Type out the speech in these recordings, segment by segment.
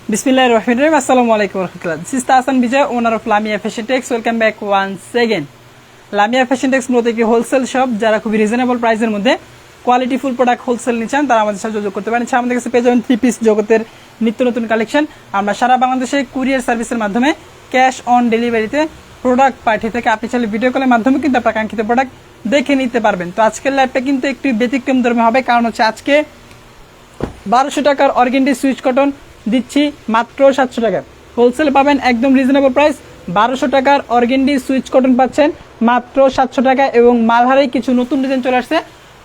Bismillahir Rahmanir Rahim. Assalamu alaikum warahmatullah. This is Tasan Bijay, owner of Lamia Fashion Tex. Welcome back once again. Lamia Fashion Tex মূলত একটি wholesale shop, যারা খুবই reasonable প্রাইসের মধ্যে quality full product wholesale নিচ্ছেন তারা আমাদের সাথে যোগাযোগ করতে পারেন। আমাদের কাছে পেয়ে যাবেন 3 পিস জগতের নিত্য নতুন কালেকশন। আমরা সারা বাংলাদেশে কুরিয়ার সার্ভিসের মাধ্যমে ক্যাশ অন ডেলিভারিতে প্রোডাক্ট পাঠিয়ে থেকে আপনি চাইলে ভিডিও কলের মাধ্যমে কিন্তু আপনার কাঙ্ক্ষিত প্রোডাক্ট দেখে নিতে পারবেন। তো আজকের লাইভটা কিন্তু একটু ব্যতিক্রম ধর্মী হবে, কারণ হচ্ছে আজকে 1200 টাকার অর্গেন্ডি সুইচ কটন দিচ্ছি মাত্র 700 টাকায়। হোলসেল পাবেন একদম রিজনেবল প্রাইস। 1200 টাকার অর্গেন্ডি সুইচ কটন পাচ্ছেন মাত্র 700 টাকা। এবং মালহারেই কিছু নতুন ডিজাইন চলে আসছে,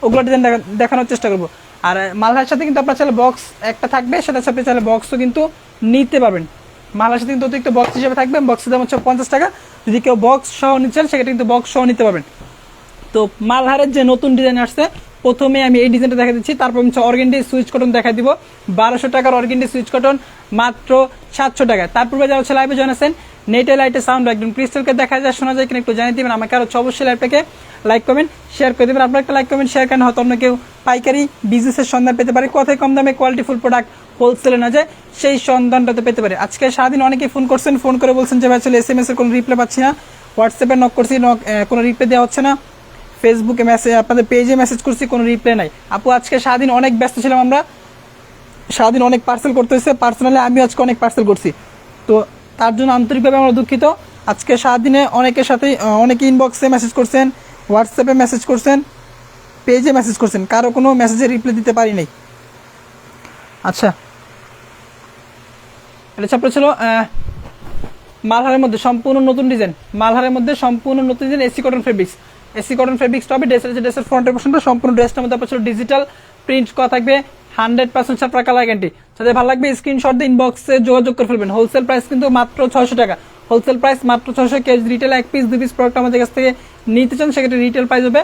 ওগুলো ডিজাইন দেখানোর চেষ্টা করবো। আর মালহারের সাথে কিন্তু আপনার চাইলে বক্স একটা থাকবে, সেটার সাথে চাইলে বক্সও কিন্তু নিতে পারবেন। মালহারের সাথে কিন্তু অতিরিক্ত বক্স হিসেবে থাকবে, বক্সের দাম হচ্ছে 50 টাকা। যদি কেউ বক্স সহ নিচ্ছেন সেক্ষেত্রে কিন্তু বক্স সহ নিতে পারবেন। তো মালহারের যে নতুন ডিজাইন আসছে, প্রথমে আমি এই ডিজাইনটা দেখা দিচ্ছি, তারপর হচ্ছে অর্গেন্ডি সুইচ কটন দেখা দিব। 1200 টাকার অর্গেন্ডি সুইচ কটন মাত্র 700 টাকায়। তারপরে যারা হচ্ছে লাইভে জয়েন আছেন, নেটে লাইটে সাউন্ড একদম ক্রিস্টালকে দেখা যায়, শোনা যায় কিনা একটু জানিয়ে দিবেন আমাকে। আর অবশ্যই লাইভটাকে লাইক কমেন্ট শেয়ার করে দেবেন। আপনার একটা লাইক কমেন্ট শেয়ার করেন, হয়তো অন্য কেউ পাইকারি বিজনেসের সন্ধান পেতে পারে, কোথায় কম দামে কোয়ালিটি ফুল প্রোডাক্ট হোলসেলে না যায় সেই সন্ধানটাতে পেতে পারে। আজকে সারাদিন অনেকে ফোন করছেন, ফোন করে বলছেন যে ভাই চলে SMS এর কোনো রিপ্লাই পাচ্ছি না, হোয়াটসঅ্যাপে নক করছি, কোনো রিপ্লাই দেওয়া হচ্ছে না, ফেসবুকে মেসেজ, আপনাদের পেজে মেসেজ করছি, কোনো রিপ্লাই নাই। আপু আজকে সারাদিন অনেক ব্যস্ত ছিলাম, আমরা সারাদিন অনেক পার্সেল করতে হয়েছে, পার্সোনালি আমি আজকে অনেক পার্সেল করছি, তো তার জন্য আন্তরিকভাবে আমরা দুঃখিত। আজকে সারাদিনে অনেকের সাথে অনেকে ইনবক্সে মেসেজ করছেন, হোয়াটসঅ্যাপে মেসেজ করছেন, পেজে মেসেজ করছেন, কারো কোনো মেসেজে রিপ্লাই দিতে পারি নাই। আচ্ছা, এটা ছাপড়া ছিল মালহারের মধ্যে সম্পূর্ণ নতুন ডিজাইন, মালহারের মধ্যে সম্পূর্ণ নতুন design, AC cotton fabrics. AC cotton ফেব্রিক্সটা হবে ড্রেসের ফ্রন্টের পোর্শনটা, সম্পূর্ণ ড্রেসটার মধ্যে আপনার ডিজিটাল প্রিন্ট করা থাকবে, 100% ছাপড়া কালার গ্যারান্টি। যাদের ভালো লাগবে স্ক্রিনশট দিয়ে ইনবক্সে যোগাযোগ করে ফেলবেন। হোলসেল প্রাইস কিন্তু মাত্র 600 টাকা, হোলসেল প্রাইস মাত্র 600। কেউ রিটেল 1 পিস 2 পিস প্রোডাক্ট আমাদের কাছ থেকে নিতে চান সেক্ষেত্রে রিটেল প্রাইস হবে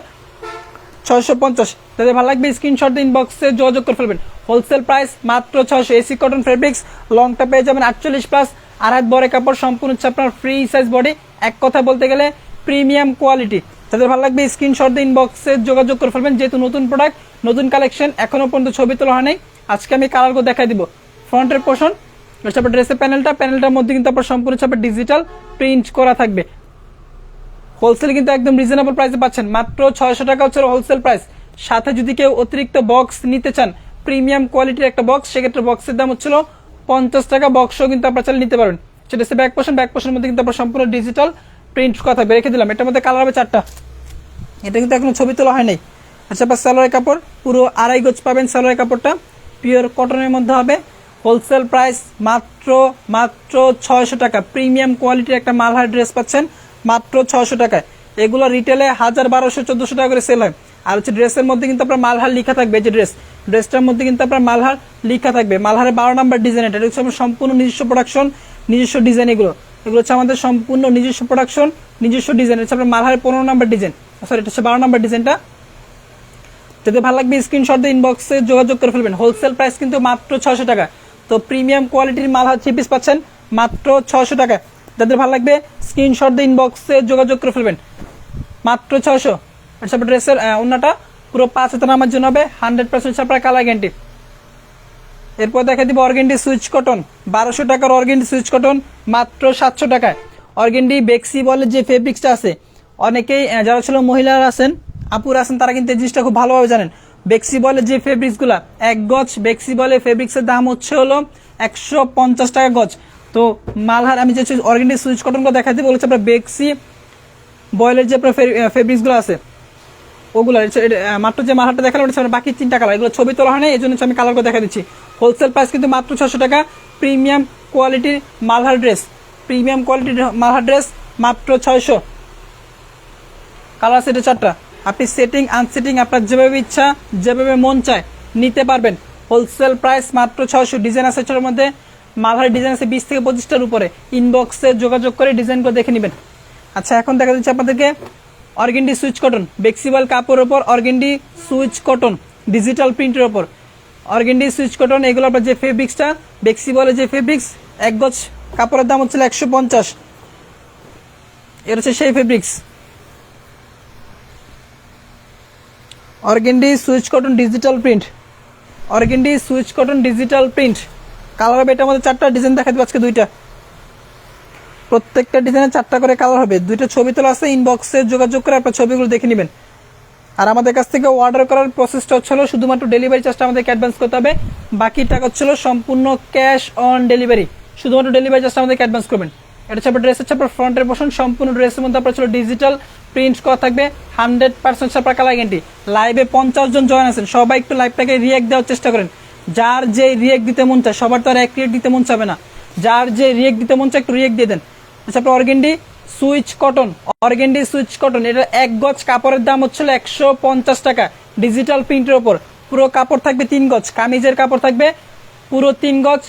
650। যাদের ভালো লাগবে স্ক্রিনশট দিয়ে ইনবক্সে যোগাযোগ করে ফেলবেন। হোলসেল প্রাইস মাত্র 600। এসি কটন ফেব্রিক্স, লংটা পেয়ে যাবেন 48+, আড়াই বড় কাপড়, সম্পূর্ণ হচ্ছে আপনার ফ্রি সাইজ বডি, এক কথা বলতে গেলে প্রিমিয়াম কোয়ালিটি। যাদের ভালো লাগবে স্ক্রিনশট দিয়ে ইনবক্সে যোগাযোগ করে ফেলবেন। যেহেতু নতুন প্রোডাক্ট, নতুন কালেকশন, এখনো পর্যন্ত ছবি তোলা হয় নাই, আজকে আমি কালারগুলো দেখাই দিব। ফ্রন্টের পোর্শন, তারপর ড্রেসের প্যানেলটার মধ্যে কিন্তু আপনার সম্পূর্ণ চাপে ডিজিটাল প্রিন্ট করা থাকবে। হোলসেল কিন্তু একদম রিজনেবল প্রাইসে পাচ্ছেন, মাত্র 600 টাকা হচ্ছে হোলসেল প্রাইস। সাথে যদি কেউ অতিরিক্ত বক্স নিতে চান, প্রিমিয়াম কোয়ালিটির একটা বক্স, সেক্ষেত্রে বক্সের দাম হচ্ছিল 50 টাকা। বক্সও কিন্তু আপনার চাইলে নিতে পারবেন। সেটা হচ্ছে ব্যাক পোর্শনের মধ্যে কিন্তু আপনার সম্পূর্ণ ডিজিটাল প্রিন্ট করা থাকবে। রেখে দিলাম, এটার মধ্যে কালার হবে 4টা, এটা কিন্তু এখনো ছবি তোলা হয় নাই। আচ্ছা, বা সালোয়ার কাপড় পুরো 2.5 গজ পাবেন, সালোয়ার কাপড়টা পিওর কটনের মধ্যে হবে। হোলসেল প্রাইস মাত্র 600 টাকা। প্রিমিয়াম কোয়ালিটির একটা মালহার ড্রেস পাচ্ছেন মাত্র 600 টাকায়। এগুলো রিটেলে 1000, 1200, 1400 টাকা করে সেল হয়। আর হচ্ছে ড্রেসের মধ্যে কিন্তু আপনার মালহার লেখা থাকবে, যে ড্রেসটার মধ্যে কিন্তু আপনার মালহার লেখা থাকবে। মালহারের 12 নাম্বার ডিজাইন, এটা হচ্ছে আমার সম্পূর্ণ নিজস্ব প্রোডাকশন, নিজস্ব ডিজাইন। এগুলো হচ্ছে আমাদের সম্পূর্ণ নিজস্ব প্রোডাকশন, নিজস্ব ডিজাইন। হচ্ছে আপনার মালহারের 15 নাম্বার ডিজাইন, সরি এটা হচ্ছে 12 নাম্বার ডিজাইনটা। যদি ভালো লাগবে স্ক্রিনশট দিয়ে ইনবক্সে যোগাযোগ করে ফেলবেন। হোলসেল প্রাইস কিন্তু মাত্র 600 টাকা। তো প্রিমিয়াম কোয়ালিটির মালহার 3 পিস পাচ্ছেন মাত্র 600 টাকা। যাদের ভালো লাগবে স্ক্রিনশট দিয়ে ইনবক্সে যোগাযোগ করে ফেলবেন, মাত্র 600। আচ্ছা, ড্রেসের অন্যটা পুরো 5 হাতে নামার জন্য হবে, 100% ছাপড়া কালার গ্যারান্টি। এরপর দেখা দিব অর্গেন্ডি সুইচ কটন, 1200 টাকার অর্গেন্ডি সুইচ কটন মাত্র 700 টাকায়। অর্গেন্ডি বেক্সি বলে যে ফেব্রিক্সটা আছে, অনেকেই যারা ছিল মহিলারা আছেন, আপুরা আছেন, তারা কিন্তু এই জিনিসটা খুব ভালোভাবে জানেন। বেক্সি বলে যে ফেব্রিক্সগুলা, 1 গজ বেক্সি বলে ফেব্রিক্সের দাম হচ্ছে হলো 150 টাকা গজ। তো মালহার আমি যে অর্গেন্ডি সুইচ কটনগুলো দেখা দিব, বলেছে আপনার বেক্সি বয়েলের যে আপনার ফেব্রিক্সগুলো আছে ওগুলো মাত্র যে মালহারটা দেখালাম, ওটা বাকি 3টা কালার, এগুলো ছবি তোলা হয় না, এই জন্য আমি কালারগুলো দেখা দিচ্ছি। হোলসেল প্রাইস কিন্তু মাত্র 600 টাকা। প্রিমিয়াম কোয়ালিটির মালহার ড্রেস, প্রিমিয়াম কোয়ালিটির মালহার ড্রেস মাত্র 600। কালার সেটে 4টা, আপনি সেটিং আনসেটিং আপনার যেভাবে ইচ্ছা, যেভাবে মন চায় নিতে পারবেন। হোলসেল প্রাইস মাত্র 600। ডিজাইন আছে এটার মধ্যে, মালহারের ডিজাইন আছে 20 থেকে 25টার উপরে। ইনবক্সে যোগাযোগ করে ডিজাইনগুলো দেখে নেবেন। আচ্ছা, এখন দেখা যাচ্ছে আপনাদেরকে অর্গেন্ডি সুইচ কটন, বেক্সিবল কাপড়ের উপর অর্গেন্ডি সুইচ কটন, ডিজিটাল প্রিন্টের উপর অর্গেন্ডি সুইচ কটন। এগুলো আপনার যে ফেব্রিক্সটা, বেক্সিবলের যে ফেব্রিক্স, 1 গজ কাপড়ের দাম হচ্ছে 150। এর হচ্ছে সেই fabrics. Organdie switch cotton digital print, organdie switch cotton digital print, colour হবে এটার মধ্যে 4টা ডিজাইন দেখা দেবো আজকে 2টা, প্রত্যেকটা ডিজাইনে 4টা করে কালার হবে। 2টা ছবি তোলা আছে, ইনবক্সে যোগাযোগ করে আপনার ছবিগুলো দেখে নেবেন। আর আমাদের কাছ থেকে অর্ডার করার প্রসেসটা হচ্ছিল শুধুমাত্র ডেলিভারি চার্জটা আমাদেরকে অ্যাডভান্স করতে হবে, বাকি টাকা হচ্ছিল সম্পূর্ণ ক্যাশ অন ডেলিভারি। শুধুমাত্র ডেলিভারি চার্জটা আমাদেরকে অ্যাডভান্স করবেন। এটা হচ্ছে আপনার ড্রেস, হচ্ছে আপনার ফ্রন্টের পোর্শন, সম্পূর্ণ ড্রেসের মধ্যে আপনার ছিল ডিজিটাল প্রিন্ট করা থাকবে, 100% আপনার কালার গ্যারান্টি। লাইভে 50 জন জয়েন আছেন, সবাই একটু লাইভটাকে রিয়েক্ট দেওয়ার চেষ্টা করেন। যার যে রিয়েক্ট দিতে মন চায়, সবার তো আর এক রিয়েক্ট দিতে মন চাবে না, যার যে রিয়েক্ট দিতে মন চায় একটু রিয়েক্ট দিয়ে দেন। আচ্ছা, আপনার organdie switch cotton, organdie switch cotton, এটা 1 গজ কাপড়ের দাম হচ্ছিল 150 টাকা, ডিজিটাল প্রিন্টের ওপর। পুরো কাপড় থাকবে 3 গজ, কামিজের কাপড় থাকবে পুরো 3 গজ,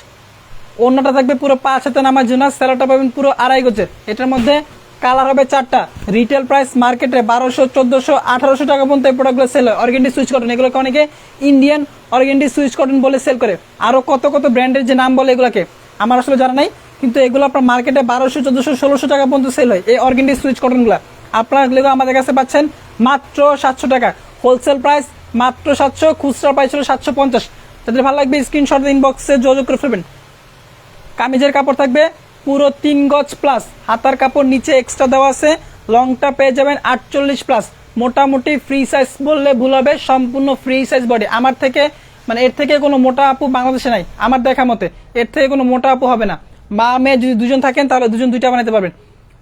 ওড়নাটা থাকবে পুরো 5 হাতে নামার জন্য, স্যালোটা পাবেন পুরো 2.5 গজের। এটার মধ্যে কালার হবে 4টা। রিটেল প্রাইস মার্কেটে 1200, 1400, 1800 টাকা পর্যন্ত এই প্রোডাক্টগুলো সেল হয়। অর্গেন্ডি সুইচ কটন, এগুলোকে অনেকে ইন্ডিয়ান অর্গেন্ডি সুইচ কটন বলে সেল করে, আরো কত কত ব্র্যান্ডের যে নাম বলে এগুলোকে আমার আসলে জানা নাই, কিন্তু এগুলো আপনার মার্কেটে 1200, 1400, 1600 টাকা পর্যন্ত সেল হয় এই অর্গেন্ডি সুইচ কটনগুলো। আপনারা এগুলো আমাদের কাছে পাচ্ছেন মাত্র 700 টাকা, হোলসেল প্রাইস মাত্র 700, খুচরা প্রাইস হলো 750। তাদের ভালো লাগবে স্ক্রিনশট ইনবক্সে যোগাযোগ করে ফেলবেন। কামিজের কাপড় থাকবে পুরো 3 গজ প্লাস, হাতার কাপড় নিচে এক্সট্রা দেওয়া আছে, লংটা পেয়ে যাবেন 48 প্লাস, মোটামুটি ফ্রি সাইজ বললে ভুল হবে, সম্পূর্ণ ফ্রি সাইজ বডি। আমার থেকে মানে এর থেকে কোনো মোটা আপু বাংলাদেশে নাই আমার দেখা মতে, এর থেকে কোনো মোটা আপু হবে না। মা মেয়ে যদি দুজন থাকেন তাহলে দুজন 2টা বানাতে পারবেন।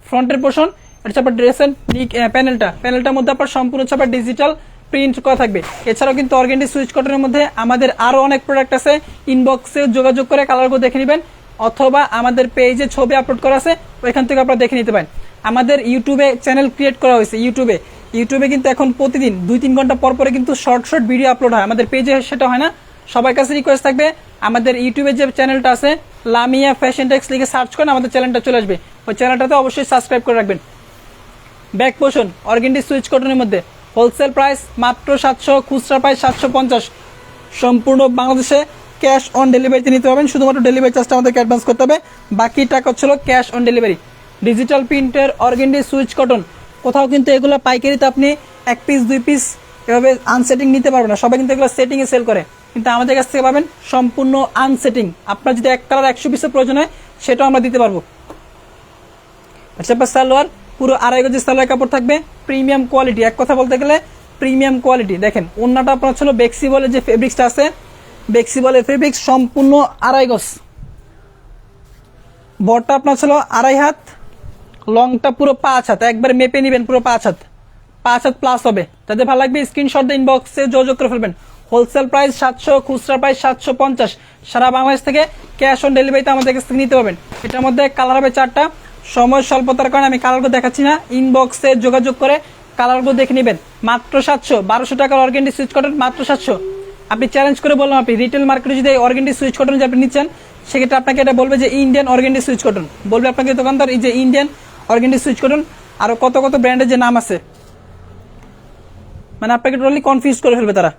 ফ্রন্টের পোর্শন, এটা হচ্ছে আপনার ড্রেসের প্যানেলটার মধ্যে আপনার সম্পূর্ণ হচ্ছে আপনার ডিজিটাল প্রিন্ট করা থাকবে। এছাড়াও কিন্তু অর্গেন্ডি সুইচ কটনের মধ্যে আমাদের আরো অনেক প্রোডাক্ট আছে, ইনবক্সে যোগাযোগ করে কালারগুলো দেখে নেবেন, অথবা আমাদের পেজে ছবি আপলোড করা আছে, ওইখান থেকে আপনারা দেখে নিতে পারেন। আমাদের ইউটিউবে চ্যানেল ক্রিয়েট করা হয়েছে, ইউটিউবে কিন্তু এখন প্রতিদিন 2-3 ঘন্টা পর পরে কিন্তু শর্ট ভিডিও আপলোড হয়, আমাদের পেজে সেটা হয় না। সবার কাছে রিকোয়েস্ট থাকবে, আমাদের ইউটিউবে যে চ্যানেলটা আছে লামিয়া ফ্যাশন টেক্স লিখে সার্চ করেন, আমাদের চ্যানেলটা চলে আসবে, ওই চ্যানেলটাতে অবশ্যই সাবস্ক্রাইব করে রাখবেন। ব্যাক পোর্শন অর্গেন্ডি সুইচ কটনের মধ্যে হোলসেল প্রাইস মাত্র 700, খুচরা প্রাইস 750, সম্পূর্ণ বাংলাদেশে ক্যাশ অন ডেলিভারিতে নিতে পারবেন। শুধুমাত্র ডেলিভারি চার্জটা আমাদেরকে অ্যাডভান্স করতে হবে, বাকি টাকা হচ্ছিল ক্যাশ অন ডেলিভারি। ডিজিটাল প্রিন্টের অর্গেন্ডি সুইচ কটন, কোথাও কিন্তু এগুলো পাইকারিতে আপনি 1 পিস 2 পিস এভাবে আনসেটিং নিতে পারবেন না, সবাই কিন্তু এগুলো সেটিংয়ে সেল করে, কিন্তু আমাদের কাছ থেকে পাবেন সম্পূর্ণ আনসেটিং। আপনার যদি 1 কালার 100 পিসের প্রয়োজন হয় সেটাও আমরা দিতে পারবো। আচ্ছা, আপনার সালোয়ার পুরো 2.5 গজের সালোয়ার কাপড় থাকবে, প্রিমিয়াম কোয়ালিটি, এক কথা বলতে গেলে প্রিমিয়াম কোয়ালিটি। দেখেন ওন্নাটা আপনার ছিল বেক্সি বলে যে ফেব্রিক্সটা আছে, বেক্সি বলে ফেব্রিক্স, সম্পূর্ণ 2.5 গজ, বড়টা আপনার ছিল 2.5 হাত, লংটা পুরো 5 হাত, একবার মেপে নেবেন পুরো 5 হাত, 5 হাত প্লাস হবে। যাদের ভালো লাগবে স্ক্রিনশট দিয়ে ইনবক্সে যোগাযোগ করে ফেলবেন। হোলসেল প্রাইস 700, খুচরা প্রাইস 750, সারা বাংলাদেশ থেকে ক্যাশ অন ডেলিভারিতে আমাদের কাছ থেকে নিতে পারবেন। এটার মধ্যে কালার হবে 4টা, সময় স্বল্পতার কারণে আমি কালারগুলো দেখাচ্ছি না, ইনবক্সে যোগাযোগ করে কালারগুলো দেখে নেবেন। মাত্র 700, 1200 টাকার অর্গেন্ডি সুইচ কটন মাত্র 700। আপনি চ্যালেঞ্জ করে বললাম, আপনি রিটেল মার্কেটে যদি অর্গেন্ডি সুইচ কটন যে আপনি নিচ্ছেন, সেক্ষেত্রে আপনাকে এটা বলবে যে ইন্ডিয়ান অর্গেন্ডি সুইচ কটন, বলবে আপনাকে দোকানদার এই যে ইন্ডিয়ান অর্গেন্ডি সুইচ কটন, আরো কত কত ব্র্যান্ডের যে নাম আছে, মানে আপনাকে টোটালি কনফিউজ করে ফেলবে তারা।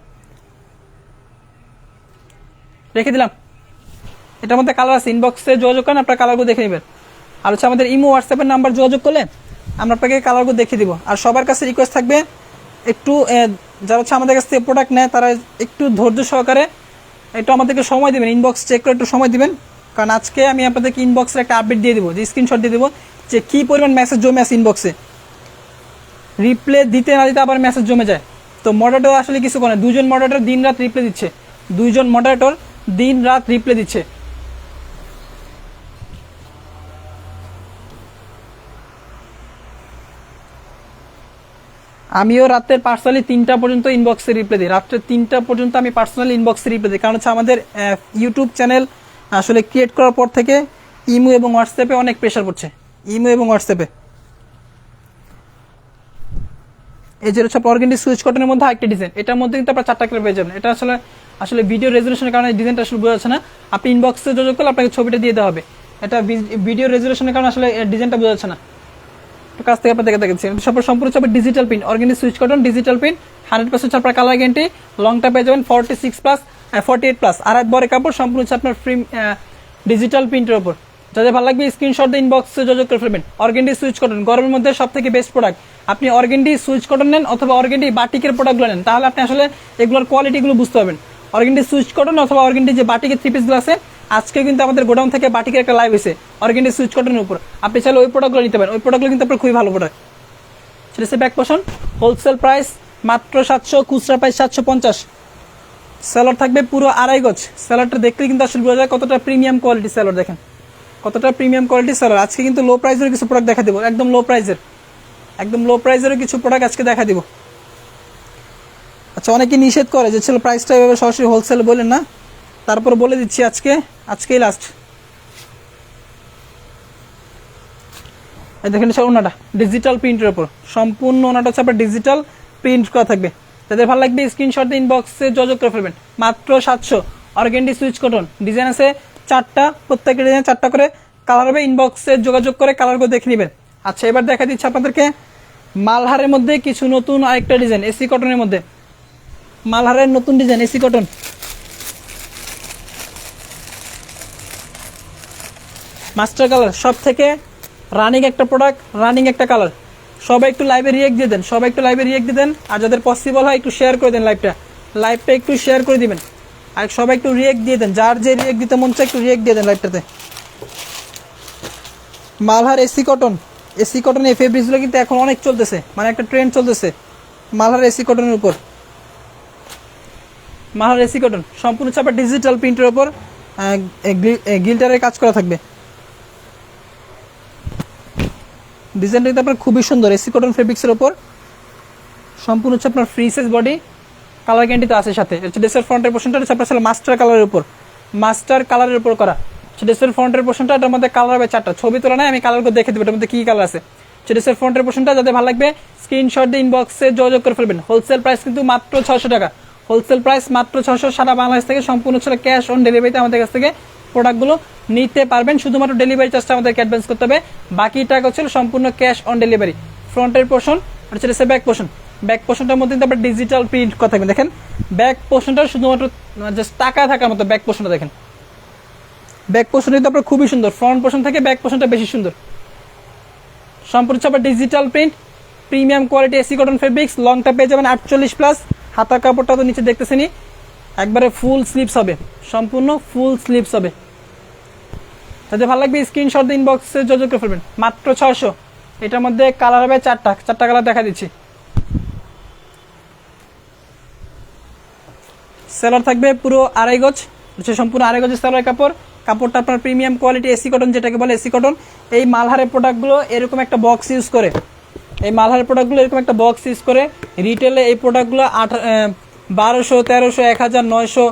রেখে দিলাম, এটার মধ্যে কালার আছে, ইনবক্সে যোগাযোগ করেন, আপনার কালারগুলো দেখে নেবেন। আর হচ্ছে আমাদের ইমো হোয়াটসঅ্যাপের নাম্বার যোগাযোগ করলে আমরা আপনাকে কালারগুলো দেখিয়ে দিব। আর সবার কাছে রিকোয়েস্ট থাকবে, একটু যারা হচ্ছে আমাদের কাছ থেকে প্রোডাক্ট নেয় তারা একটু ধৈর্য সহকারে একটু আমাদেরকে সময় দিবেন, ইনবক্স চেক করে একটু সময় দিবেন, কারণ আজকে আমি আপনাদেরকে ইনবক্সের একটা আপডেট দিয়ে দিব, যে স্ক্রিনশট দিয়ে দেবো যে কী পরিমাণ মেসেজ জমে আছে ইনবক্সে, রিপ্লে দিতে না দিতে আবার মেসেজ জমে যায়। তো মডারেটর আসলে কিছু করে, 2জন মডারেটর দিন রাত রিপ্লে দিচ্ছে, 2জন মডারেটর দিন রাত রিপ্লে দিচ্ছে। আমিও রাতের পার্সোনালি 3টা পর্যন্ত ইনবক্সে রিপ্লাই দিই, রাত্রে 3টা পর্যন্ত আমি পার্সোনালি ইনবক্সে রিপ্লাই দিই, কারণ হচ্ছে আমাদের ইউটিউব চ্যানেল আসলে ক্রিয়েট করার পর থেকে ইমো এবং হোয়াটসঅ্যাপে অনেক প্রেশার পড়ছে, ইমো এবং হোয়াটসঅ্যাপে। এই যে হচ্ছে অর্গেন্ডি সুইচ কটনের মধ্যে আরেকটা ডিজাইন, এটার মধ্যে কিন্তু আপনার 4টা কালার পেয়ে যাবেন। এটা আসলে ভিডিও রেজুলেশনের কারণে ডিজাইনটা আসলে বোঝা যাচ্ছে না, আপনি ইনবক্সে যোগাযোগ করলে আপনাকে ছবিটা দিয়ে দেওয়া হবে। এটা ভিডিও রেজুলেশনের কারণে আসলে ডিজাইনটা বোঝা যাচ্ছে না, কাছ থেকে আপনাদের দেখাচ্ছি। সম্পূর্ণ হবে digital print, organdie switch cotton digital print, 100% আপনার কালার গ্যারান্টি, লংটা পেয়ে যাবেন 46 প্লাস 48 প্লাস, আর এক বড় কাপড়, সম্পূর্ণ হচ্ছে আপনার ফ্রি ডিজিটাল প্রিন্টের উপর। যাদের ভালো লাগবে স্ক্রিনশট দিয়ে ইনবক্সে যোগাযোগ করে ফেলবেন। অর্গেন্ডি সুইচ কটন গরমের মধ্যে সব থেকে বেস্ট প্রোডাক্ট, আপনি অর্গেন্ডি সুইচ কটন নেন অথবা অর্গেন্ডি বাটিকের প্রোডাক্টগুলো নেন, তাহলে আপনি আসলে এগুলোর কোয়ালিটিগুলো বুঝতে পারবেন। অর্গেন্ডি সুইচ কটন অথবা অর্গেন্ডি যে বাটিকের 3 পিসগুলো আছে আজকে কিন্তু আমাদের গোডাউন থেকে বাটিকের একটা লাইভ হয়েছে অর্গানিক সুইচ কটনের উপর, আপনি চাইলে ওই প্রোডাক্টগুলো নিতে পারেন, ওই প্রোডাক্টগুলো কিন্তু আপনার খুবই ভালো প্রোডাক্ট। সেটা হচ্ছে ব্যাক পোষণ, হোলসেল প্রাইস মাত্র 700, খুচরা প্রাইস 750। স্যালাড থাকবে পুরো 2.5 গজ। স্যালাডটা দেখলে কিন্তু আসলে বোঝা যায় কতটা প্রিমিয়াম কোয়ালিটি স্যালাড, দেখেন কতটা প্রিমিয়াম কোয়ালিটি স্যালাড। আজকে কিন্তু লো প্রাইসের কিছু প্রোডাক্ট দেখা দিব, একদম লো প্রাইসের, একদম লো প্রাইসেরও কিছু প্রোডাক্ট আজকে দেখা দিব। আচ্ছা, অনেকে নিষেধ করে যে ছিল প্রাইসটা এভাবে সরাসরি হোলসেল বলেন না, তারপর বলে দিচ্ছি আজকেই লাস্ট। এই দেখেন ওনাটা ডিজিটাল প্রিন্টের উপর, সম্পূর্ণ ওনাটা হচ্ছে আপনার ডিজিটাল প্রিন্ট করা থাকবে। যাদের ভালো লাগবে স্ক্রিনশট দিয়ে ইনবক্সে যোগাযোগ করে ফেলবেন। মাত্র 700, অর্গানডি সুইচ কটন, ডিজাইন আছে 4টা, প্রত্যেকটা ডিজাইন 4টা করে কালার হবে। ইনবক্সে যোগাযোগ করে কালারগুলো দেখে নেবেন। আচ্ছা, এবার দেখা দিচ্ছি আপনাদেরকে মালহারের মধ্যে কিছু নতুন আরেকটা ডিজাইন, এসি কটনের মধ্যে মালহারের নতুন design AC cotton. Master colour, সব থেকে রানিং একটা প্রোডাক্ট, রানিং একটা কালার। সবাই একটু লাইভে রিয়েক্ট দিয়ে দেন, সবাই একটু লাইভে রিয়েক্ট দিয়ে দেন, আর যাদের পসিবল হয় একটু শেয়ার করে দেন লাইভটা একটু শেয়ার করে দিবেন, আর সবাই একটু রিয়েক্ট দিয়ে দেন, যার যে রিয়েক্ট দিতে মন চায় একটু রিয়েক্ট দিয়ে দেন লাইভটাতে। Malhar AC cotton, AC cotton এই ফেব্রিক্সগুলো কিন্তু এখন অনেক চলতেছে, মানে একটা ট্রেন্ড চলতেছে মালহার এসি কটনের উপর। মালহার এসি কটন সম্পূর্ণ চাপা ডিজিটাল প্রিন্টের উপর গিল্টারের কাজ করা থাকবে। ডিজাইনটা কিন্তু আপনার খুবই সুন্দর, এসি কটন ফেব্রিক্সের উপর সম্পূর্ণ হচ্ছে আপনার free size body, colour guarantee তো আছে সাথে। ড্রেসের ফ্রন্টের পোর্শনটা হচ্ছে আপনার মাস্টার কালারের উপর, মাস্টার কালারের উপর করা। ড্রেসের ফ্রন্টের পোর্শনটা এটার মধ্যে কালার হবে 4টা, ছবি তোলা নাই, আমি কালারগুলো দেখে দেবো এটার মধ্যে কী কালার আছে। ড্রেসের ফ্রন্টের পোর্শনটা যাদের ভালো লাগবে স্ক্রিনশট দিয়ে ইনবক্সে যোগাযোগ করে ফেলবেন। হোলসেল প্রাইস কিন্তু মাত্র 600 টাকা, হোলসেল প্রাইস মাত্র 600। সারা বাংলাদেশ থেকে সম্পূর্ণ ছিল ক্যাশ অন ডেলিভারিতে আমাদের কাছ থেকে প্রোডাক্টগুলো নিতে পারবেন। শুধুমাত্র ডেলিভারি চার্জটা আমাদেরকে অ্যাডভান্স করতে হবে, বাকি টাকা হচ্ছে সম্পূর্ণ ক্যাশ অন ডেলিভারি। ফ্রন্টের পোর্শন আর হচ্ছে ব্যাক পোর্শন, ব্যাক পোর্শনটার মধ্যে কিন্তু আপনার ডিজিটাল প্রিন্ট করা থাকবে। দেখেন ব্যাক পোর্শনটা শুধুমাত্র জাস্ট টাকা থাকার মতো ব্যাক পোর্শনটা দেখেন, ব্যাক পোর্শন কিন্তু আপনার খুবই সুন্দর, ফ্রন্ট পোর্শন থেকে ব্যাক পোর্শনটা বেশি সুন্দর। সম্পূর্ণ আবার digital print, premium quality AC cotton fabrics. লংটা পেয়ে যাবেন 48+, হাতার কাপড়টা তো নিচে দেখতেছেনই, একবারে ফুল স্লিপস হবে, সম্পূর্ণ ফুল স্লিপস হবে। যাতে ভালো লাগবে স্ক্রিনশট দিয়ে ইনবক্সে যোগাযোগ করে ফেলবেন। মাত্র 600। এটার মধ্যে কালার হবে 4টা কালার দেখা দিচ্ছি। সেলার থাকবে পুরো 2.5 গজ, সম্পূর্ণ 2.5 গজের সেলার কাপড়। কাপড়টা আপনার প্রিমিয়াম কোয়ালিটি এসি কটন, যেটাকে বলে এসি কটন। এই মালহারের প্রোডাক্টগুলো এরকম একটা বক্স ইউজ করে, এই মালহারের প্রোডাক্টগুলো এরকম একটা বক্স ইউজ করে। রিটেলে এই প্রোডাক্টগুলো 1200, 1300, 1000, 900,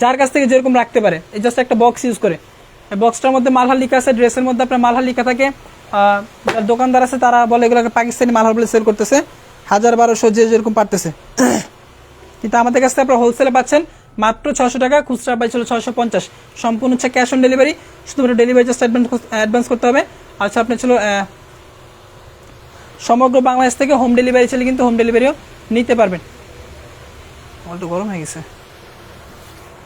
যার কাছ থেকে যেরকম রাখতে পারে, এই জাস্ট একটা বক্স ইউজ করে। এই বক্সটার মধ্যে মালহার লিখা আছে, ড্রেসের মধ্যে আপনার মালহার লিখা থাকে। যার দোকানদার আছে তারা বলে এগুলোকে পাকিস্তানি মালহার বলে সেল করতেছে, 1000, 1200 যে যেরকম পারতেছে। কিন্তু আমাদের কাছে আপনারা হোলসেলে পাচ্ছেন মাত্র 600 টাকা, খুচরা প্রাইস হলো 650। সম্পূর্ণ হচ্ছে ক্যাশ অন ডেলিভারি, শুধুমাত্র ডেলিভারি জাস্ট অ্যাডভান্স করতে হবে। আচ্ছা, আপনার ছিল সমগ্র বাংলাদেশ থেকে হোম ডেলিভারি ছিল, কিন্তু হোম ডেলিভারিও নিতে পারবেন। একটু গরম হয়ে গেছে।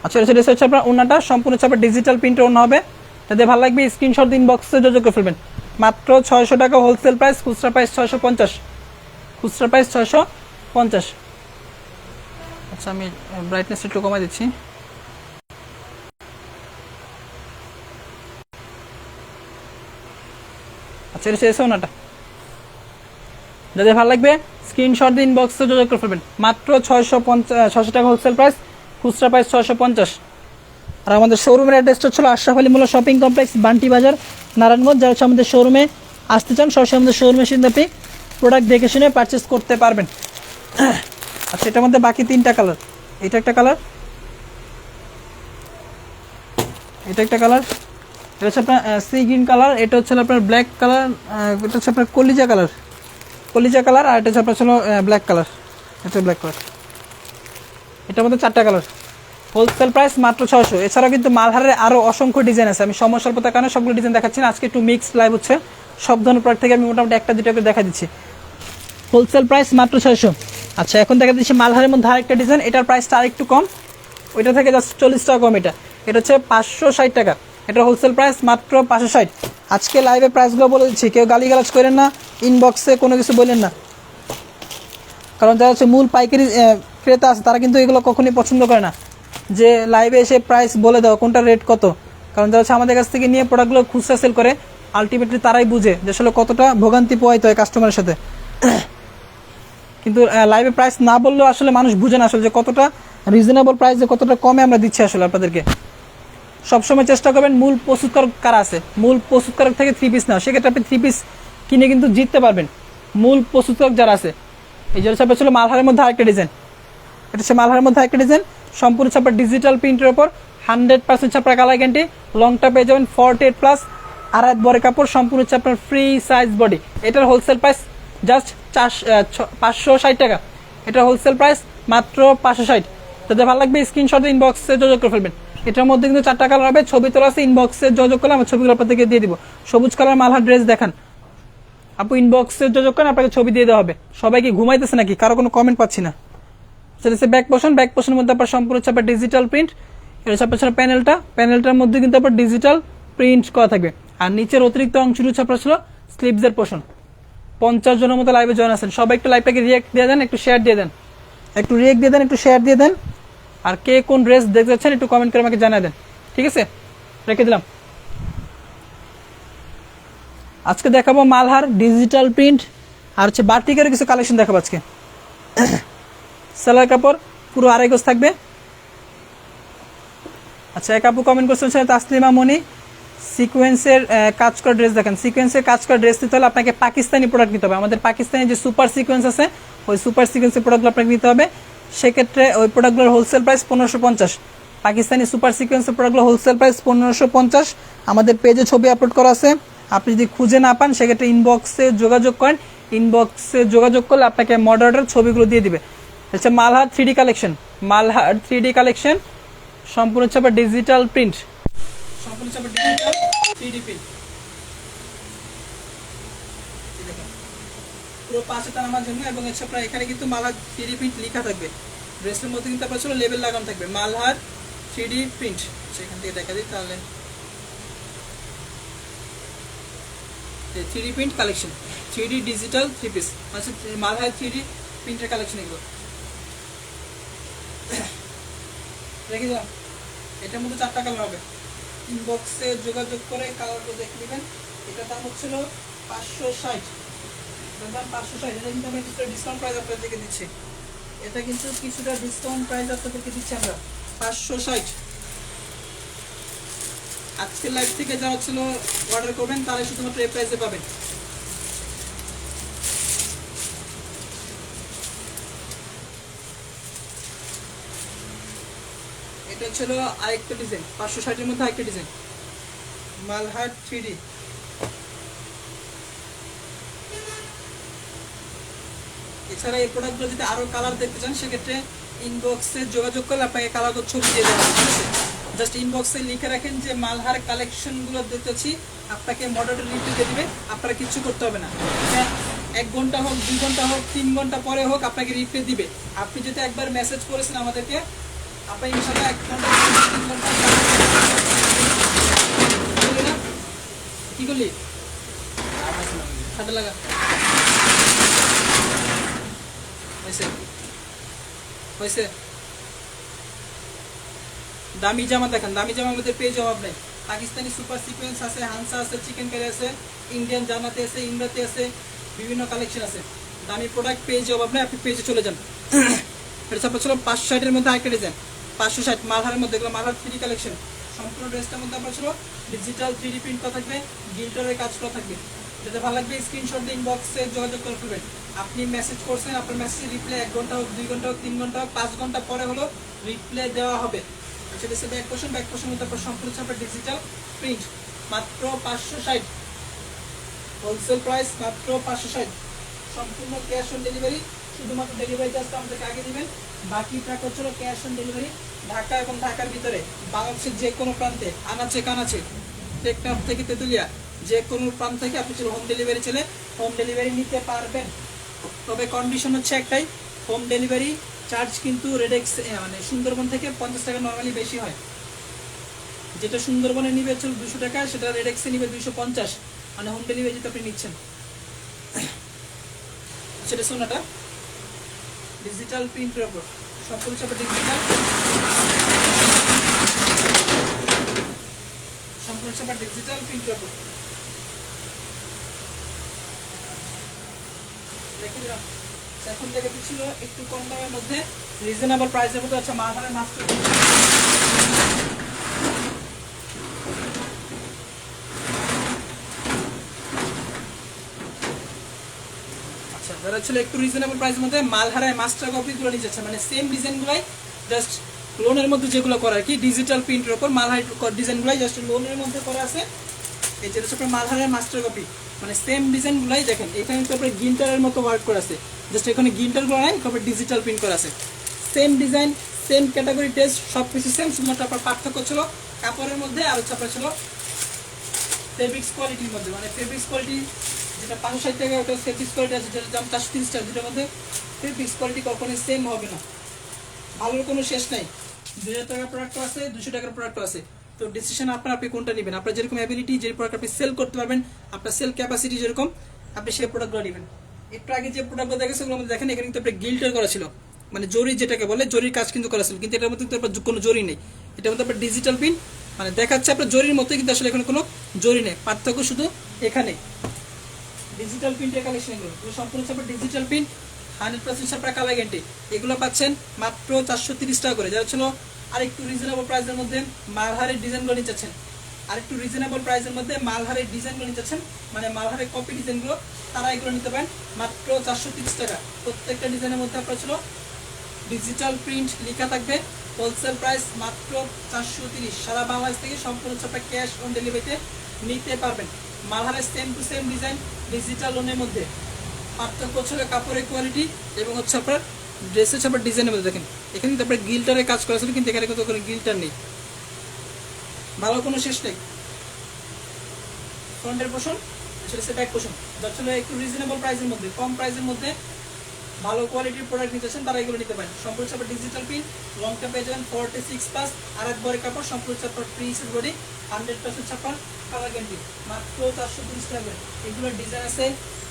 আচ্ছা, এটা হচ্ছে আপনার ওনাটা সম্পূর্ণ হচ্ছে আপনার ডিজিটাল প্রিন্টের ওনা হবে। যাদের ভালো লাগবে স্ক্রিনশট দিন বক্সে যোগাযোগ করে ফেলবেন। মাত্র 600 টাকা হোলসেল প্রাইস, খুচরা প্রাইস 650, খুচরা প্রাইস 650। আচ্ছা, আমি ব্রাইটনেস একটু কমাই দিচ্ছি। আচ্ছা, এটা শেষ ওনাটা। যাদের ভালো লাগবে স্ক্রিনশট দিন বক্সে যোগাযোগ করে ফেলবেন। মাত্র 600 টাকা হোলসেল প্রাইস, খুচরা প্রাইস 650। আর আমাদের শোরুমের অ্যাড্রেসটা হচ্ছিল আশরাফ আলী মোল্লা শপিং কমপ্লেক্স, বান্টি বাজার, নারায়ণগঞ্জ। যারা হচ্ছে আমাদের শোরুমে আসতে চান সরাসরি আমাদের শোরুমে সিদ্ধ আপনি প্রোডাক্ট দেখে শুনে পারচেস করতে পারবেন। আচ্ছা, এটার মধ্যে বাকি 3টা কালার, এটা একটা কালার, এটা একটা কালার, এটা হচ্ছে আপনার সি গ্রিন কালার, এটা হচ্ছে আপনার ব্ল্যাক কালার, এটা হচ্ছে আপনার কলিজা কালার, আর এটা হচ্ছে আপনার ছিল ব্ল্যাক কালার, এটা ব্ল্যাক কালার। এটার মধ্যে 4টা কালার, হোলসেল প্রাইস মাত্র 600। এছাড়াও কিন্তু মালহারের আরও অসংখ্য ডিজাইন আছে, আমি সময় স্বল্পতার কারণে সবগুলো ডিজাইন দেখাচ্ছি না। আজকে একটু মিক্সড লাইভ হচ্ছে, সব ধরনের প্রোডাক্ট থেকে আমি মোটামুটি 1টা 2টা করে দেখা দিচ্ছি। হোলসেল প্রাইস মাত্র 600। আচ্ছা, এখন দেখা দিচ্ছি মালহারের মধ্যে আরেকটা ডিজাইন, এটার প্রাইসটা আরেকটু কম, ওইটা থেকে জাস্ট 40 টাকা কম। এটা হচ্ছে 560 টাকা, এটার হোলসেল প্রাইস মাত্র 560। আজকে লাইভে প্রাইসগুলো বলে দিচ্ছি, কেউ গালিগালাজ করেন না, ইনবক্সে কোনো কিছু বললেন না, কারণ যারা হচ্ছে মূল পাইকারি ক্রেতা আছে তারা কিন্তু এগুলো কখনোই পছন্দ করে না যে লাইভে এসে প্রাইস বলে দাও কোনটা রেট কত। কারণ যারা হচ্ছে আমাদের কাছ থেকে নিয়ে প্রোডাক্টগুলো খুচরা সেল করে আলটিমেটলি তারাই বুঝে যে আসলে কতটা ভোগান্তি পোহাইতে হয় কাস্টমারের সাথে। কিন্তু লাইভে প্রাইস না বললেও আসলে মানুষ বুঝে না আসলে যে কতটা রিজনেবল প্রাইসে কতটা কমে আমরা দিচ্ছি আসলে আপনাদেরকে। সবসময় চেষ্টা করবেন মূল প্রস্তুতকারক কারা আছে, মূল প্রস্তুতকারক থেকে 3 পিস নাও, সেক্ষেত্রে আপনি 3 পিস কিনে কিন্তু জিততে পারবেন। মূল প্রস্তুতকারক যারা আছে, এই যে ছাপা ছিল মালহারের মধ্যে আরেকটা ডিজাইন, এটা হচ্ছে মালহারের মধ্যে আরেকটা ডিজাইন, সম্পূর্ণ ছাপা ডিজিটাল প্রিন্টের উপর 100% ছাপা কালার গ্যারান্টি, লংটা পেয়ে যাবেন 48+, আড়াই বড় কাপড়, সম্পূর্ণ হচ্ছে আপনার ফ্রি সাইজ বডি। এটার হোলসেল প্রাইস জাস্ট 560 টাকা, এটার হোলসেল প্রাইস মাত্র 560। যাদের ভালো লাগবে স্ক্রিনশটে ইনবক্সে যোগাযোগ করে ফেলবেন। এটার মধ্যে কিন্তু 4টা কালার হবে, ছবি তোলা আছে, ইনবক্সে যোগাযোগ করলে আমার ছবিগুলো আপনাদেরকে দিয়ে দিব। সবুজ কালার মালহার ড্রেস দেখান আপু, ইনবক্সে যোগাযোগ করেন, আপনাকে ছবি দিয়ে দেওয়া হবে। সবাইকে ঘুমাইতেছে নাকি, কারো কোনো কমেন্ট পাচ্ছি না। সেটা হচ্ছে ব্যাক পোর্শন, ব্যাক পোর্শনের মধ্যে আপনার সম্পূর্ণ হচ্ছে আপনার ডিজিটাল প্রিন্ট, এটা হচ্ছে আপনার প্যানেলটা, প্যানেলটার মধ্যে কিন্তু আপনার ডিজিটাল প্রিন্ট করা থাকবে। আর নিচের অতিরিক্ত অংশটি হচ্ছে আপনার ছিল স্লিভসের পোর্শন। 50 জনের মতো লাইভে জয়েন আছেন, সবাই একটু লাইভটাকে রিয়েক্ট দিয়ে দেন, একটু শেয়ার দিয়ে দেন, একটু রিয়েক্ট দিয়ে দেন, একটু শেয়ার দিয়ে দেন। আর কে কোন ড্রেস দেখতে যাচ্ছেন একটু কমেন্ট করে আমাকে জানিয়ে দেন, ঠিক আছে? রেখে দিলাম। আজকে দেখাবো মালহার ডিজিটাল প্রিন্ট আর হচ্ছে বাটিকের কিছু কালেকশন দেখাবো আজকে। সেলার কাপড় পুরো আড়াই গজ থাকবে। আচ্ছা, এক আপু কমেন্ট করছেন তাসলিমা মনি, সিকোয়েন্সের কাজ করা ড্রেস দেখেন। সিকোয়েন্সের কাজ করা ড্রেস নিতে হলে আপনাকে পাকিস্তানি প্রোডাক্ট নিতে হবে। আমাদের পাকিস্তানি যে সুপার সিকোয়েন্স আছে, ওই সুপার সিকোয়েন্সের প্রোডাক্টগুলো আপনাকে নিতে হবে। সেক্ষেত্রে ওই প্রোডাক্টগুলোর হোলসেল প্রাইস 1550। পাকিস্তানি সুপার সিকোয়েন্সের প্রোডাক্টগুলো হোলসেল প্রাইস 1550। আমাদের পেজে ছবি আপলোড করা আছে, আপনি যদি খুঁজে না পান সেক্ষেত্রে ইনবক্সে যোগাযোগ করেন। ইনবক্সে যোগাযোগ করলে আপনাকে মডারের ছবিগুলো দিয়ে দিবে। হচ্ছে Malhar 3D collection, Malhar 3D collection, সম্পূর্ণ হচ্ছে আপনার ডিজিটাল প্রিন্ট, সম্পূর্ণ হচ্ছে আপনার ডিজিটাল 3D প্রিন্ট। পুরো পাশে টানানোর জন্য, এবং হচ্ছে আপনার এখানে কিন্তু মালহার 3D প্রিন্ট লেখা থাকবে। ড্রেসের মধ্যে কিন্তু আপনার ছিল লেবেল লাগানো থাকবে মালহার 3D প্রিন্ট। সেখান থেকে দেখা দিই তাহলে 3D print collection, 3D digital 3 piece, আচ্ছা মালহার 3D প্রিন্টের কালেকশন এগুলো রেখে দিলাম। এটার মধ্যে 4টা কালার হবে, ইনবক্সে যোগাযোগ করে কালারগুলো দেখে নেবেন। এটার দাম হচ্ছিল 560, এটার দাম 560। এটা কিন্তু আমরা কিছুটা ডিসকাউন্ট প্রাইস আপনাদেরকে দিচ্ছি, এটা কিন্তু কিছুটা ডিসকাউন্ট প্রাইস আপনাদেরকে দিচ্ছি আমরা 560। আজকের লাইভ থেকে যারা ছিল অর্ডার করবেন তারাই শুধুমাত্র এই প্রাইসে পাবেন। এটা ছিল আরেকটা ডিজাইন, 560-এর মধ্যে আরেকটা ডিজাইন মালহার 3D। এছাড়া এই প্রোডাক্টগুলো যদি আরো কালার দেখতে চান সেক্ষেত্রে ইনবক্সে যোগাযোগ করলে আপনাকে কালারগুলো ছবি দিয়ে দেওয়া হবে, ঠিক আছে? জাস্ট ইনবক্সে লিখে রাখেন যে মালহার কালেকশনগুলো দেখতেছি, আপনাকে মডেলের রিভিউ দিয়ে দিবে, আপনারা কিচ্ছু করতে হবে না। 1 ঘন্টা হোক, 2 ঘন্টা হোক, 3 ঘন্টা পরে হোক আপনাকে রিপ্লাই দিবে। আপনি যদি একবার মেসেজ করেছেন আমাদেরকে, আপনি ইনশাআল্লাহ 1 ঘন্টা 3 ঘন্টা না কি করলি ঠান্ডা লাগা হয়েছে। দামি জামা দেখেন, দামি জামা আমাদের পেজ অভাব নেই। পাকিস্তানি সুপার সিকোয়েন্স আছে, হানসা আছে, চিকেন কারি আছে, ইন্ডিয়ান জামাতে আছে, ইমরাতে আছে, বিভিন্ন কালেকশন আছে। দামি প্রোডাক্ট পেজে অভাব নেই, আপনি পেজে চলে যান। এটা আপনার ছিল 560-এর মধ্যে আরেকটা ডিজাইন, 560 মালহারের মধ্যে, এগুলো মালহার 3D কালেকশন। সম্পূর্ণ ড্রেসটার মধ্যে আপনার ছিল ডিজিটাল 3D প্রিন্ট করা থাকবে, গিল্টারের কাজ করা থাকবে। যেটা ভালো লাগবে স্ক্রিনশট দিয়ে ইনবক্সে যোগাযোগ করে ফেলবেন। আপনি মেসেজ করছেন, আপনার মেসেজের রিপ্লাই 1 ঘন্টা হোক, 2 ঘন্টা হোক, 3 ঘন্টা হোক, 5 ঘন্টা পরে হলো রিপ্লাই দেওয়া হবে। সেটা হচ্ছে ব্যাক পোর্শন, ব্যাক পোর্শন মধ্যে আপনার সম্পূর্ণ ছাপের ডিজিটাল প্রিন্ট, মাত্র 560, হোলসেল প্রাইস মাত্র 560, সম্পূর্ণ ক্যাশ অন ডেলিভারি। শুধুমাত্র ডেলিভারি চার্জটা আমাদেরকে আগে দিবেন, বাকি টাকা হচ্ছিল ক্যাশ অন ডেলিভারি। ঢাকা এবং ঢাকার ভিতরে বাংলাদেশের যে কোনো প্রান্তে, আনাচে কানাচে, টেকনাফ থেকে তেতুলিয়া, যে কোনো প্রান্ত থেকে আপনি হোম ডেলিভারি চলে হোম ডেলিভারি নিতে পারবেন। তবে কন্ডিশন হচ্ছে একটাই, হোম ডেলিভারি চার্জ কিন্তু রেডেক্স মানে সুন্দরবন থেকে 50 টাকা নর্মালি বেশি হয়। যেটা সুন্দরবনে নিবে হচ্ছে 200 টাকা, সেটা রেডেক্সে নিবে 250, মানে হোম ডেলিভারি যেটা আপনি নিচ্ছেন। সেটা সোনাটা ডিজিটাল প্রিন্টের উপর সম্পূর্ণ চাপে ডিজিটাল। সম্পূর্ণ হচ্ছে আপনার ডিজিটাল প্রিন্টের উপর। দেখে দিলাম এখন থেকে ছিল একটু কম দামের মধ্যে রিজনেবল প্রাইসের মধ্যে আছে মালহারের মাস্টার। আচ্ছা যারা ছিল একটু রিজনেবল প্রাইসের মধ্যে মালহারের মাস্টার কপিগুলো নিয়ে যাচ্ছে, মানে সেম ডিজাইনগুলাই জাস্ট লোনের মধ্যে যেগুলো করা আর কি ডিজিটাল প্রিন্টের উপর মালহার ডিজাইনগুলাই জাস্ট লোনের মধ্যে করা আছে। এই যেটা হচ্ছে মালহারের মাস্টার কপি, মানে সেম ডিজাইনগুলাই দেখেন এখানে তো আপনার গিন্টারের মতো ওয়ার্ক করা আছে, জাস্ট এখানে গিন্টারগুলো নাই, তারপর ডিজিটাল প্রিন্ট করা আছে। Same design same category test সব কিছু সেম, শুধুমাত্র আপনার পার্থক্য ছিল কাপড়ের মধ্যে আর হচ্ছে আপনার ছিল ফেব্রিক্স কোয়ালিটির মধ্যে। মানে ফেব্রিক্স কোয়ালিটি যেটা 560 টাকা ওটা ফেব্রিক্স কোয়ালিটি আছে যেটার দাম 430 টাকা, যেটার মধ্যে ফেব্রিক্স কোয়ালিটি কখনোই সেম হবে না, ভালোর কোনো শেষ নাই। 2000 টাকার প্রোডাক্টও আছে 200 টাকার প্রোডাক্টও আছে, তো ডিসিশন আপনার, আপনি কোনটা নেবেন, আপনার যেরকম অ্যাবিলিটি যে প্রোডাক্ট আপনি সেল করতে পারবেন, আপনার সেল ক্যাপাসিটি যেরকম আপনি সেই প্রোডাক্টগুলো নেবেন। একটু আগে যে প্রোডাক্টগুলো দেখেছে ওগুলো মধ্যে দেখেন এখানে কিন্তু আপনার গিল্টার করা ছিল, মানে জরি যেটাকে বলে জরির কাজ কিন্তু করা ছিল, কিন্তু এটার মধ্যে কিন্তু আপনার কোনো জরি নেই, এটার মধ্যে আপনার ডিজিটাল প্রিন্ট, মানে দেখাচ্ছে আপনার জরির মতোই কিন্তু আসলে এখানে কোনো জরি নেই, পার্থক্য শুধু এখানে। ডিজিটাল প্রিন্টের কালেকশন এগুলো সম্পূর্ণ হচ্ছে আপনার ডিজিটাল প্রিন্ট 100% আপনার কালার গ্যারান্টি। এগুলো পাচ্ছেন মাত্র 430 টাকা করে। যারা ছিল আরেকটু রিজনেবল প্রাইসের মধ্যে মালহারের ডিজাইনগুলো নিতে চাচ্ছেন, আরেকটু রিজনেবল প্রাইসের মধ্যে মালহারের ডিজাইনগুলো নিতে চাচ্ছেন, মানে মালহারের কপি ডিজাইনগুলো, তারা এগুলো নিতে পারেন মাত্র 430 টাকা। প্রত্যেকটা ডিজাইনের মধ্যে আপনার ছিল ডিজিটাল প্রিন্ট লেখা থাকবে, হোলসেল প্রাইস মাত্র 430। সারা বাংলাদেশ থেকে সম্পূর্ণ হচ্ছে আপনার ক্যাশ অন ডেলিভারিতে নিতে পারবেন। মালহারের same to same design digital লোনের মধ্যে, পার্থক্য হচ্ছে কাপড়ের কোয়ালিটি এবং হচ্ছে আপনার ড্রেসের আপনার ডিজাইনের মধ্যে। দেখেন এখানে কিন্তু আপনার গিল্টারের কাজ করা ছিল, কিন্তু এখানে কিন্তু কোনো গিল্টার নেই, ভালো কোনো শেষ নেই। ফ্রন্টের পোর্শন আসলে সে ব্যাক পোর্শন, যার ছিল একটু রিজনেবল প্রাইসের মধ্যে কম প্রাইসের মধ্যে ভালো কোয়ালিটির প্রোডাক্ট নিতেছেন তারা এগুলো নিতে পারেন। সম্পূর্ণ আপনার ডিজিটাল প্রিন্ট, লংটা পেয়ে যাবেন 46+, আর এক বরের কাপড়, সম্পূর্ণ আপনার প্রিন্সেস বডি, 100% ছাপার কালার গ্যারান্টি, মাত্র 430 টাকা। এগুলোর ডিজাইন আছে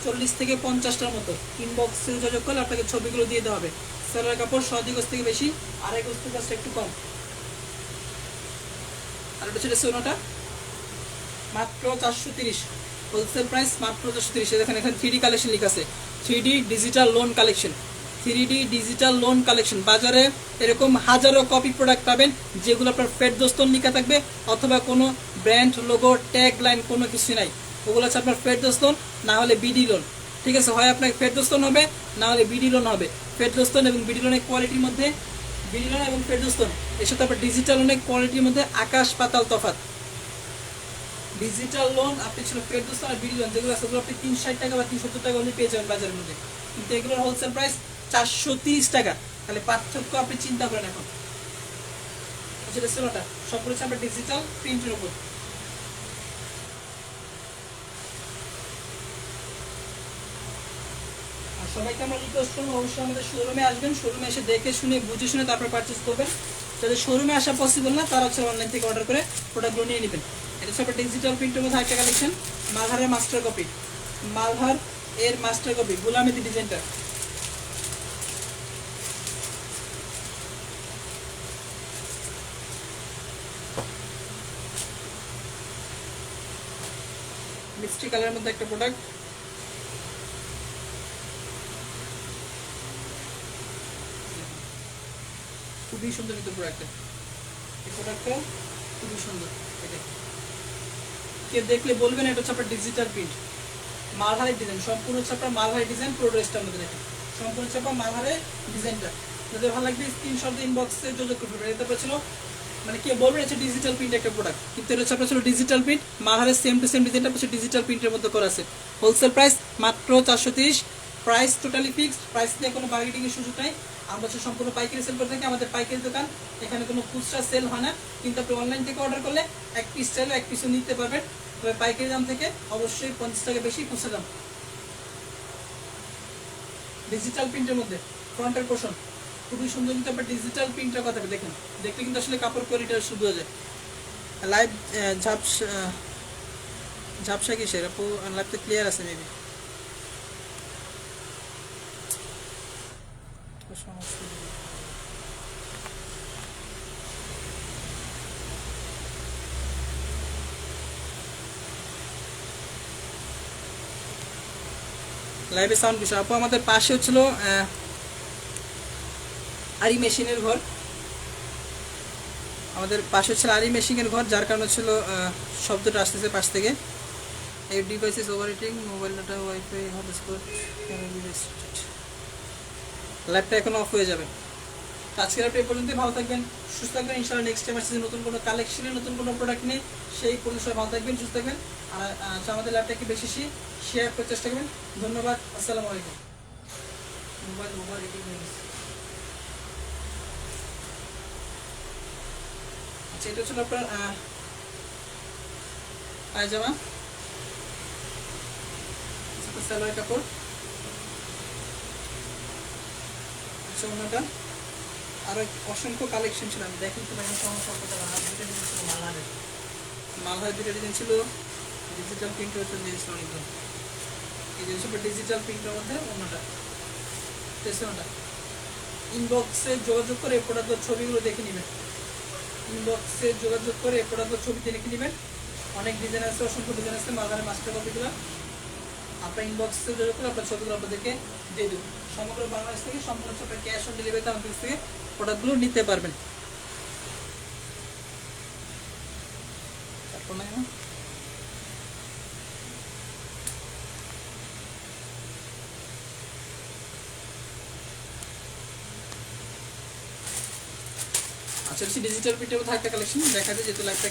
40 থেকে 50টার মতো। ইনবক্সে যোগাযোগ করলে আপনাকে ছবিগুলো দিয়ে দেওয়া হবে। সেলার কাপড় 100 গজ থেকে বেশি, আড়াই গজ থেকে একটু কম। আর এটা ছিল সোনাটা মাত্র 430, হোলসেল প্রাইস মাত্র 430। দেখেন এখানে 3D কালেকশন লেখা আছে, 3D digital loan collection, 3D digital loan collection. বাজারে এরকম হাজারো কপি প্রোডাক্ট পাবেন যেগুলো আপনার ফেরদৌস্তন লেখা থাকবে, অথবা কোনো ব্র্যান্ড লোগো ট্যাগ লাইন কোনো কিছু নাই, ওগুলো হচ্ছে আপনার ফেরদৌস্তন না হলে বিডি লোন। ঠিক আছে, হয় আপনার ফেরদৌস্তন হবে না হলে বিডি লোন হবে। ফেরদৌস্তন এবং বিডি লোনের কোয়ালিটির মধ্যে, বিডি লোন এবং ফেরদৌস্তন এর সাথে আপনার ডিজিটাল লোনের কোয়ালিটির মধ্যে আকাশ পাতাল তফাৎ। ডিজিটাল লোন আপনি ছিল ফেরদৌস্তন আর বিডি লোন যেগুলো আছে ওগুলো আপনি 360 টাকা বা 370 টাকা হলে পেয়ে যাবেন বাজারের মধ্যে, কিন্তু এগুলোর হোলসেল প্রাইস 430 টাকা। তাহলে পার্থক্য আপনি চিন্তা করেন। এখন যেটা ছিলটা সব করেছে আপনার ডিজিটাল প্রিন্টের উপর। আর সবাইকে আমরা রিকোয়েস্ট করবো অবশ্যই আমাদের শোরুমে আসবেন, শোরুমে এসে দেখে শুনে বুঝে শুনে তারপর পারচেস করবেন। যাদের শোরুমে আসা পসিবল না তারা হচ্ছে অনলাইন থেকে অর্ডার করে প্রোডাক্টগুলো নিয়ে নেবেন। এটা হচ্ছে আপনার ডিজিটাল প্রিন্টের মধ্যে একটা কালেকশন, মালহারের মাস্টার কপি, মালহার এর মাস্টার কপি গোলামেদি ডিজাইনটা। মিষ্টি কালারের মধ্যে একটা প্রোডাক্ট, খুবই সুন্দর কিন্তু প্রোডাক্টটা, এই প্রোডাক্টটা খুবই সুন্দর। এটা কে দেখলে বলবেন এটা হচ্ছে আপনার ডিজিটাল প্রিন্ট, মালহারের ডিজাইন, সম্পূর্ণ হচ্ছে আপনার মালহারের ডিজাইন। পুরো ড্রেসটার মধ্যে দেখেন সম্পূর্ণ হচ্ছে আপনার মালহারের ডিজাইনটা। যাদের ভালো লাগবে স্ক্রিনশট ইনবক্সে যোগাযোগ করবেন। এটা ছিল মানে কে বলবেন এটা ডিজিটাল প্রিন্ট একটা প্রোডাক্ট, কিন্তু এটা হচ্ছে আপনার ছিল ডিজিটাল প্রিন্ট, মালহারের সেম টু সেম ডিজাইনটা হচ্ছে ডিজিটাল প্রিন্টের মধ্যে করা আছে। হোলসেল প্রাইস মাত্র 430, প্রাইস টোটালি ফিক্সড, প্রাইস নিয়ে কোনো বার্গেনিংয়ের সুযোগ নাই। আমরা হচ্ছে সম্পূর্ণ পাইকারি সেল করে থাকি, আমাদের পাইকারি দোকান, এখানে কোনো খুচরা সেল হয় না। কিন্তু আপনি অনলাইন থেকে অর্ডার করলে এক পিস চাইলে এক পিসও নিতে পারবেন, তবে পাইকারি দাম থেকে অবশ্যই 50 টাকা বেশি খুচরা দাম। ডিজিটাল প্রিন্টের মধ্যে ফ্রন্টের পোর্শন খুবই সুন্দর, কিন্তু আপনার ডিজিটাল প্রিন্টের কথা দেখেন, দেখলে কিন্তু আসলে কাপড় কোয়ালিটি শুধু হয়ে যায়। লাইভ ঝাপসা কিসের আপু, লাইভটা ক্লিয়ার আছে মেবি সমস্যা। লাইভে সাউন্ড বিষয় আপু, আমাদের পাশে হচ্ছিল আরি মেশিনের ঘর, আমাদের পাশে হচ্ছিল আরি মেশিনের ঘর, যার কারণে ছিল শব্দটা আসতেছে পাশ থেকে। এই device is overheating, mobile data wifi hotspot লাইভটা এখন অফ হয়ে যাবে। আজকের লাইভটা এই পর্যন্তই। ভালো থাকবেন, সুস্থ থাকবেন। ইনশাআল্লাহ নেক্সট টাইম আসছে নতুন কোনো কালেকশনে, নতুন কোনো প্রোডাক্ট নিয়ে। সেই পর্যন্ত সবাই ভালো থাকবেন, সুস্থ থাকবেন। আর আমাদের লাইভটাকে বেশি শেয়ার করার চেষ্টা করবেন। ধন্যবাদ, আসসালামু আলাইকুম। মোবাইল ওভারহিটিং হয়ে গেছে। আচ্ছা, এটা হচ্ছে আপনার পায়জামা, সালোয়ার কাপড়, আচ্ছা ওনাটা। আরো অসংখ্য কালেকশন ছিল, আমি দেখেন তো মালহারের দুটো ডিজাইন ছিল, ডিজিটাল প্রিন্ট হচ্ছে দিয়েছিল অনেকগুলো। এই জিনিস ডিজিটাল প্রিন্টের মধ্যে ওনাটা, ওনাটা ইনবক্সে যোগাযোগ করে প্রোডাক্টের ছবিগুলো দেখে নেবেন। ইনবক্সে যোগাযোগ করে প্রোডাক্টের ছবি দেখে নেবেন। অনেক ডিজাইন আছে, অসংখ্য ডিজাইন আছে। মালহারের মাস্টার কপিগুলো আপনার ইনবক্সে যোগাযোগ করে আপনার ছবিগুলো আপনাদেরকে দিয়ে দেবো। সমগ্র বাংলাদেশ থেকে সম্পূর্ণ আপনার ক্যাশ অন ডেলিভারিতে আমাদের কাছ থেকে প্রোডাক্টগুলো নিতে পারবেন। আচ্ছা, ডিজিটাল প্রিন্টের মধ্যে একটা কালেকশন দেখা যায়, যেহেতু লাইভটা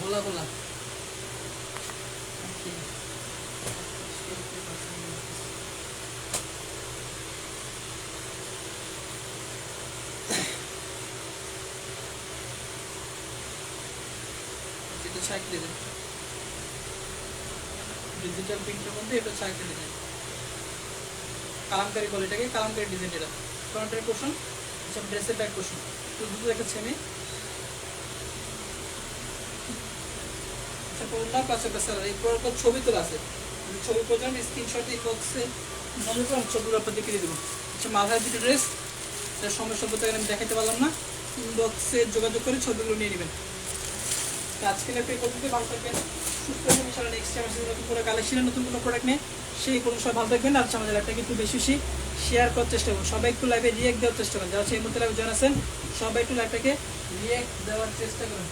ঘোলা ঘোলা ডিজিটাল প্রিন্টের মধ্যে এটা চারটে ডিজাইন, কালামকারি বলে এটাকে, কালামকারি ডিজাইন। এটা ফ্রন্টের পোর্শন, সব ড্রেসের ব্যাক পোর্শন, দুটো দেখাচ্ছি আমি। ছবি তোলা আছে, ছবি প্রয়োজন স্ক্রিনশট ইনবক্সে ছবিগুলো আপনাদেরকে দিয়ে দেবো। আচ্ছা, মালহার দুটো ড্রেস, এটার সময় সভ্যতা আমি দেখাতে পারলাম না, ইনবক্সে যোগাযোগ করে ছবিগুলো নিয়ে নেবেন। আজকে লাইভে করতে ভালো থাকবেন, সুস্থ থাকবেন। ইনশাআল্লাহ নেক্সট টাইম আসলে নতুন কোনো কালেকশনে, নতুন কোনো প্রোডাক্ট নিয়ে। সেই কোনো সবাই ভালো থাকবেন। আর আমাদের লাইভটাকে একটু বেশি শেয়ার করার চেষ্টা করুন। সবাই একটু লাইভে রিয়েক্ট দেওয়ার চেষ্টা করেন, যারা সেই মুহূর্তে লাইভে জয়েন আছেন সবাই একটু লাইভটাকে রিয়েক্ট দেওয়ার চেষ্টা করুন।